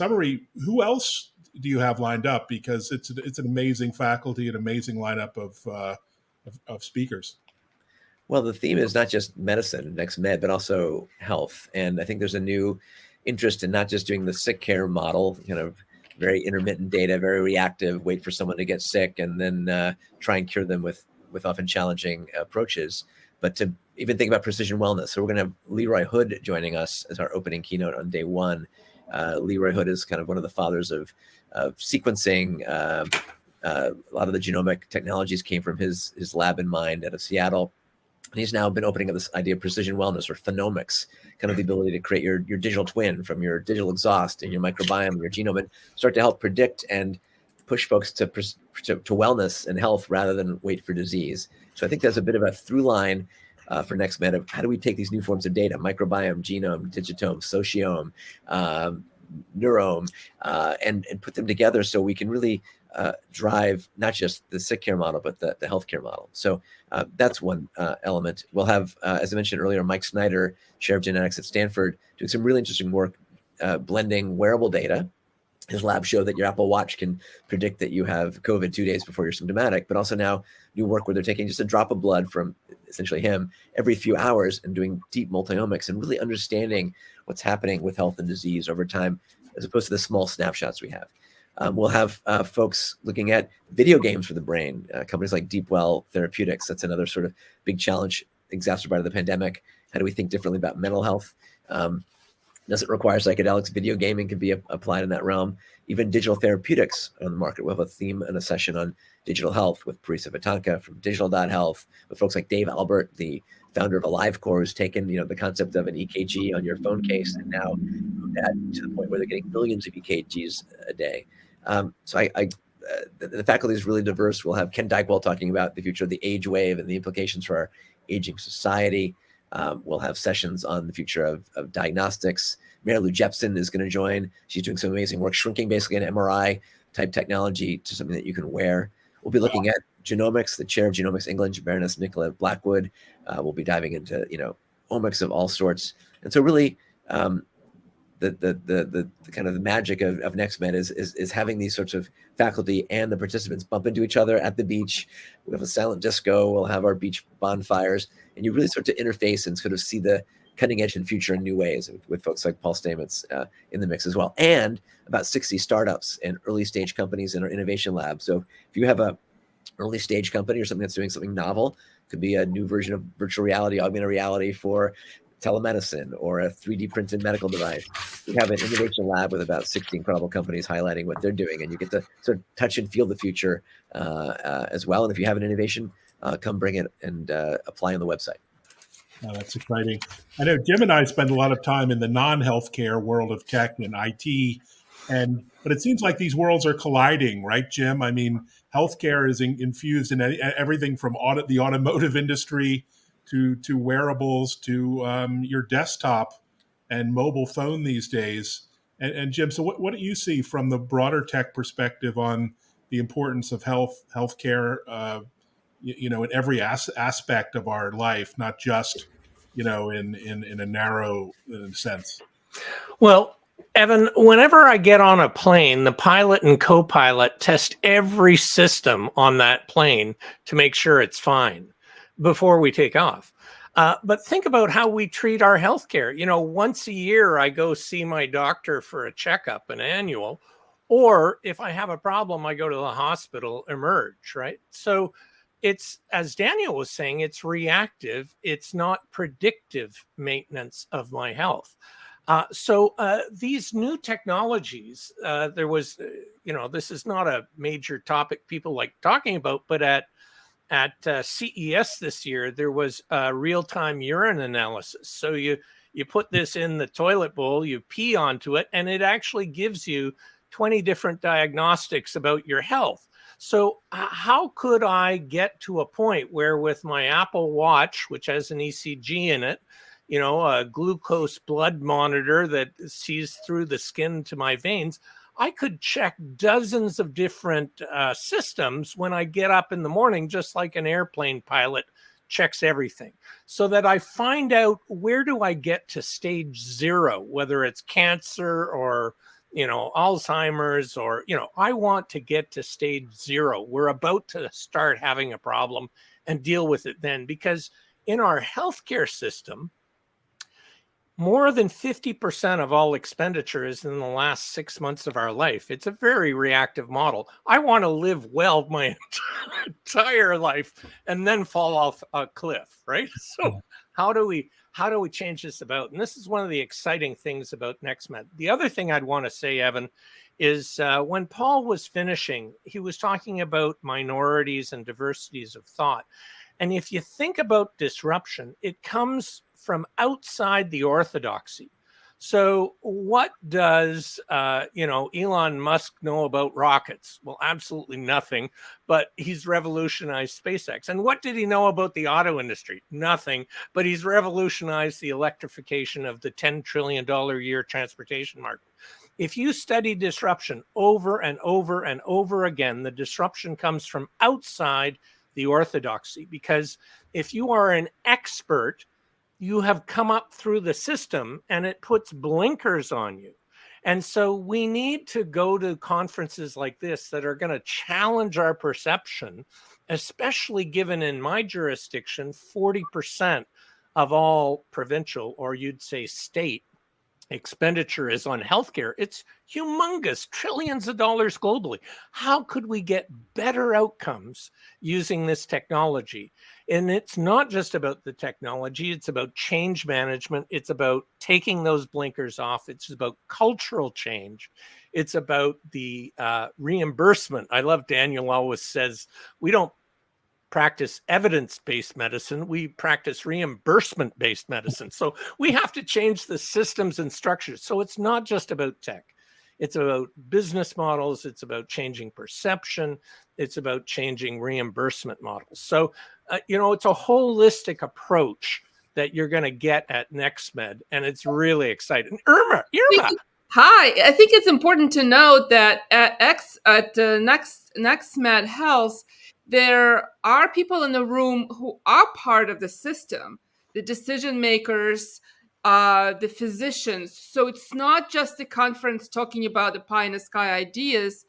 summary, who else do you have lined up? Because it's an amazing faculty, an amazing lineup of speakers. Well, the theme is not just medicine, next med, but also health. And I think there's a new interest in not just doing the sick care model, kind of very intermittent data, very reactive, wait for someone to get sick and then try and cure them with often challenging approaches, but to even think about precision wellness. So we're going to have Leroy Hood joining us as our opening keynote on day one. Leroy Hood is kind of one of the fathers of sequencing. A lot of the genomic technologies came from his lab in mind out of Seattle. And he's now been opening up this idea of precision wellness or phenomics, kind of the ability to create your digital twin from your digital exhaust and your microbiome and your genome and start to help predict and push folks to wellness and health rather than wait for disease. So I think there's a bit of a through line for NextMed of how do we take these new forms of data, microbiome, genome, digitome, sociome, neurome, and put them together so we can really drive not just the sick care model, but the healthcare model. So that's one element. We'll have, as I mentioned earlier, Mike Snyder, chair of genetics at Stanford, doing some really interesting work blending wearable data. His lab showed that your Apple Watch can predict that you have COVID 2 days before you're symptomatic, but also now new work where they're taking just a drop of blood from essentially him every few hours and doing deep multiomics and really understanding what's happening with health and disease over time, as opposed to the small snapshots we have. We'll have folks looking at video games for the brain, companies like Deepwell Therapeutics. That's another sort of big challenge exacerbated by the pandemic. How do we think differently about mental health? Does it require psychedelics? Video gaming can be applied in that realm. Even digital therapeutics on the market. We'll have a theme and a session on digital health with Parisa Vatanka from Digital.Health, with folks like Dave Albert, the founder of AliveCore, who's taken the concept of an EKG on your phone case and now that to the point where they're getting billions of EKGs a day. So the faculty is really diverse. We'll have Ken Dykewell talking about the future of the age wave and the implications for our aging society. We'll have sessions on the future of diagnostics. Mary Lou Jepsen is going to join. She's doing some amazing work, shrinking basically an MRI type technology to something that you can wear. We'll be looking at genomics. The chair of Genomics England, Baroness Nicola Blackwood, will be diving into omics of all sorts. And so really, the kind of the magic of NextMed is having these sorts of faculty and the participants bump into each other at the beach. We have a silent disco. We'll have our beach bonfires, and you really start to interface and sort of see the cutting edge and future in new ways with folks like Paul Stamets in the mix as well, and about 60 startups and early stage companies in our innovation lab. So if you have a early stage company or something that's doing something novel, could be a new version of virtual reality, augmented reality for telemedicine, or a 3D printed medical device. We have an innovation lab with about 60 incredible companies highlighting what they're doing, and you get to sort of touch and feel the future as well. And if you have an innovation, come bring it and apply on the website. Oh, that's exciting. I know Jim and I spend a lot of time in the non-healthcare world of tech and IT, but it seems like these worlds are colliding, right, Jim? I mean, healthcare is infused in everything from the automotive industry to wearables to your desktop and mobile phone these days. And Jim, so what do you see from the broader tech perspective on the importance of healthcare, in every aspect of our life, not just, in a narrow sense? Well, Evan, whenever I get on a plane, the pilot and co-pilot test every system on that plane to make sure it's fine before we take off. But think about how we treat our healthcare. Once a year, I go see my doctor for a checkup, an annual, or if I have a problem, I go to the hospital, emerge, right? So it's, as Daniel was saying, it's reactive. It's not predictive maintenance of my health. So these new technologies, there was, this is not a major topic people like talking about, but at CES this year, there was a real-time urine analysis. So you put this in the toilet bowl, you pee onto it, and it actually gives you 20 different diagnostics about your health. So how could I get to a point where with my Apple Watch, which has an ECG in it, a glucose blood monitor that sees through the skin to my veins, I could check dozens of different systems when I get up in the morning, just like an airplane pilot checks everything, so that I find out where do I get to stage 0, whether it's cancer or Alzheimer's, or, I want to get to stage 0. We're about to start having a problem and deal with it then, because in our healthcare system, more than 50% of all expenditure is in the last 6 months of our life. It's a very reactive model. I want to live well my entire life and then fall off a cliff, right? So how do we change this about? And this is one of the exciting things about NextMed. The other thing I'd want to say, Evan, is when Paul was finishing, he was talking about minorities and diversities of thought. And if you think about disruption, it comes from outside the orthodoxy. So what does, Elon Musk know about rockets? Well, absolutely nothing, but he's revolutionized SpaceX. And what did he know about the auto industry? Nothing, but he's revolutionized the electrification of the $10 trillion a year transportation market. If you study disruption over and over and over again, the disruption comes from outside the orthodoxy, because if you are an expert, you have come up through the system and it puts blinkers on you. And so we need to go to conferences like this that are going to challenge our perception, especially given in my jurisdiction, 40% of all provincial, or you'd say state, expenditure is on healthcare. It's humongous, trillions of dollars globally. How could we get better outcomes using this technology? And it's not just about the technology, it's about change management. It's about taking those blinkers off. It's about cultural change. It's about the reimbursement. I love Daniel always says, we don't practice evidence-based medicine, we practice reimbursement-based medicine. So we have to change the systems and structures. So it's not just about tech. It's about business models. It's about changing perception. It's about changing reimbursement models. So, it's a holistic approach that you're going to get at NextMed, and it's really exciting. Irma. Hi, I think it's important to note that at NextMed Health, there are people in the room who are part of the system, the decision makers, the physicians. So it's not just the conference talking about the pie in the sky ideas.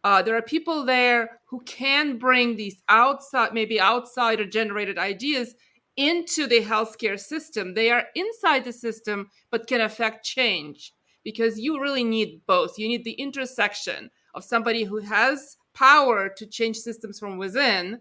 There are people there who can bring these outsider generated ideas into the healthcare system. They are inside the system, but can affect change, because you really need both. You need the intersection of somebody who has power to change systems from within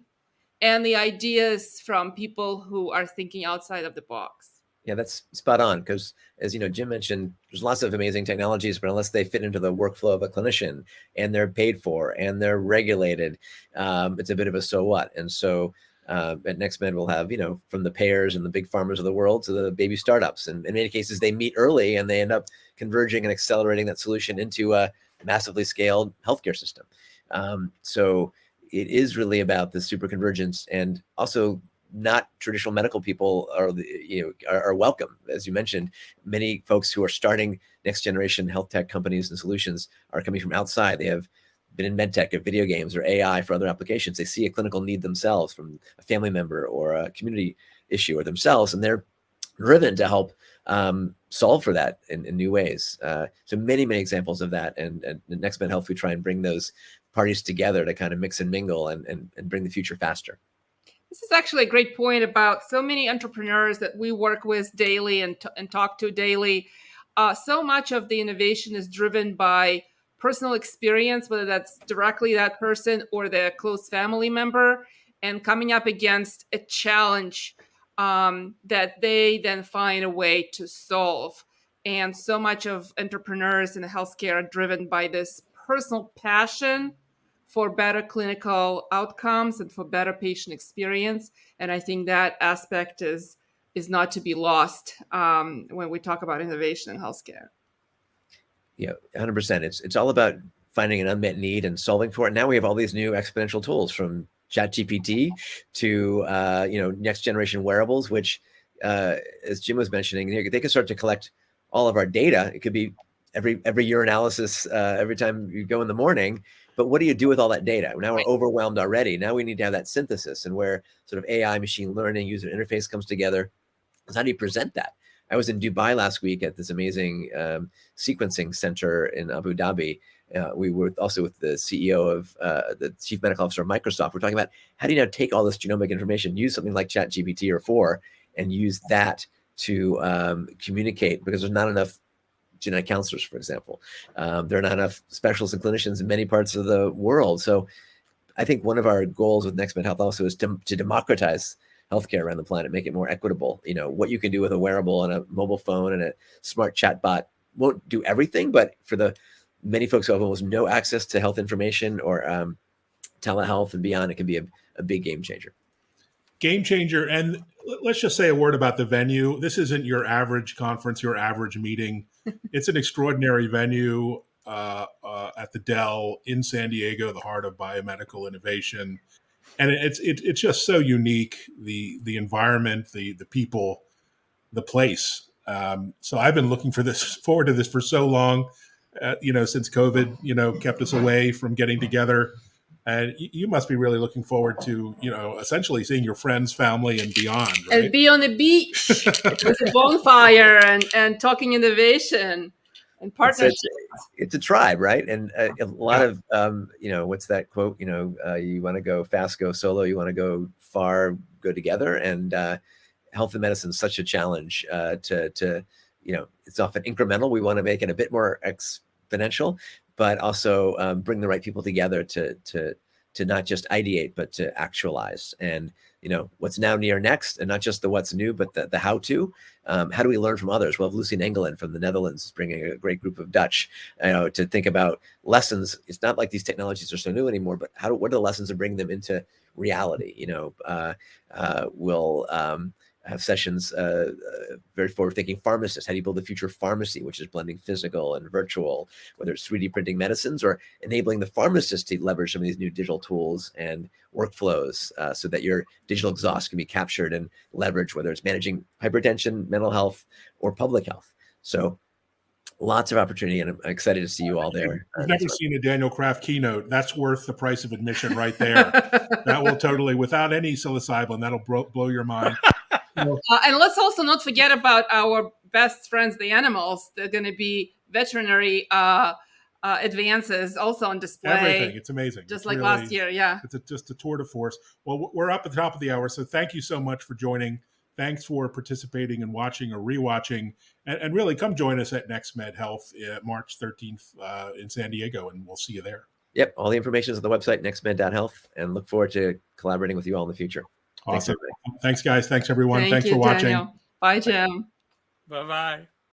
and the ideas from people who are thinking outside of the box. Yeah, that's spot on, because as Jim mentioned, there's lots of amazing technologies, but unless they fit into the workflow of a clinician and they're paid for and they're regulated, it's a bit of a so what. And so at NextMed, we'll have, from the payers and the big pharmas of the world to the baby startups. And in many cases, they meet early and they end up converging and accelerating that solution into a massively scaled healthcare system. So it is really about the super convergence, and also not traditional medical people are welcome. As you mentioned, many folks who are starting next generation health tech companies and solutions are coming from outside. They have been in medtech, or video games, or AI for other applications. They see a clinical need themselves from a family member or a community issue or themselves, and they're driven to help solve for that in new ways. So many examples of that. And at NextMed Health, we try and bring those parties together to kind of mix and mingle and bring the future faster. This is actually a great point about so many entrepreneurs that we work with daily and talk to daily. So much of the innovation is driven by personal experience, whether that's directly that person or their close family member, and coming up against a challenge that they then find a way to solve. And so much of entrepreneurs in healthcare are driven by this personal passion for better clinical outcomes and for better patient experience. And I think that aspect is not to be lost when we talk about innovation in healthcare. Yeah, 100%. It's all about finding an unmet need and solving for it. Now we have all these new exponential tools, from ChatGPT to next generation wearables, which as Jim was mentioning, they can start to collect all of our data. It could be every urinalysis every time you go in the morning. But what do you do with all that data? Now we're overwhelmed already. Now we need to have that synthesis, and where sort of AI, machine learning, user interface comes together. So how do you present that? I was in Dubai last week at this amazing sequencing center in Abu Dhabi. We were also with the CEO of the chief medical officer of Microsoft. We're talking about how do you now take all this genomic information, use something like ChatGPT or 4, and use that to communicate, because there's not enough genetic counselors, for example. There are not enough specialists and clinicians in many parts of the world. So I think one of our goals with NextMed Health also is to democratize healthcare around the planet, make it more equitable. You know, what you can do with a wearable and a mobile phone and a smart chatbot won't do everything, but for the many folks who have almost no access to health information or telehealth and beyond, it can be a big game changer. Game changer. And let's just say a word about the venue. This isn't your average conference, your average meeting. It's an extraordinary venue at the Dell in San Diego, the heart of biomedical innovation. And it's just so unique, the environment, the people, the place. So I've been looking forward to this for so long, since COVID, kept us away from getting together. And you must be really looking forward to, essentially seeing your friends, family, and beyond, right? And be on the beach with a bonfire and talking innovation and partnership. It's a tribe, right? And a lot of, what's that quote? You want to go fast, go solo. You want to go far, go together. And health and medicine is such a challenge to it's often incremental. We want to make it a bit more exponential, but also bring the right people together to not just ideate, but to actualize. And what's now near next, and not just the what's new, but the how to. How do we learn from others? Well, Lucy Engelen from the Netherlands is bringing a great group of Dutch, to think about lessons. It's not like these technologies are so new anymore, but what are the lessons and bring them into reality? We'll have sessions, very forward-thinking pharmacists. How do you build the future pharmacy, which is blending physical and virtual, whether it's 3D printing medicines or enabling the pharmacist to leverage some of these new digital tools and workflows so that your digital exhaust can be captured and leveraged, whether it's managing hypertension, mental health, or public health. So lots of opportunity, and I'm excited to see you all there. I've never seen a Daniel Kraft keynote. That's worth the price of admission right there. That will totally, without any psilocybin, that'll blow your mind. And let's also not forget about our best friends, the animals. They're going to be veterinary advances also on display. Everything. It's amazing. Just it's like really, last year, yeah. It's just a tour de force. Well, we're up at the top of the hour, so thank you so much for joining. Thanks for participating and watching or rewatching. And really, come join us at NextMed Health March 13th in San Diego, and we'll see you there. Yep. All the information is on the website, nextmed.health, and look forward to collaborating with you all in the future. Awesome. Thanks, guys. Thanks, everyone. Thanks you, for watching. Daniel. Bye, Jim. Bye-bye.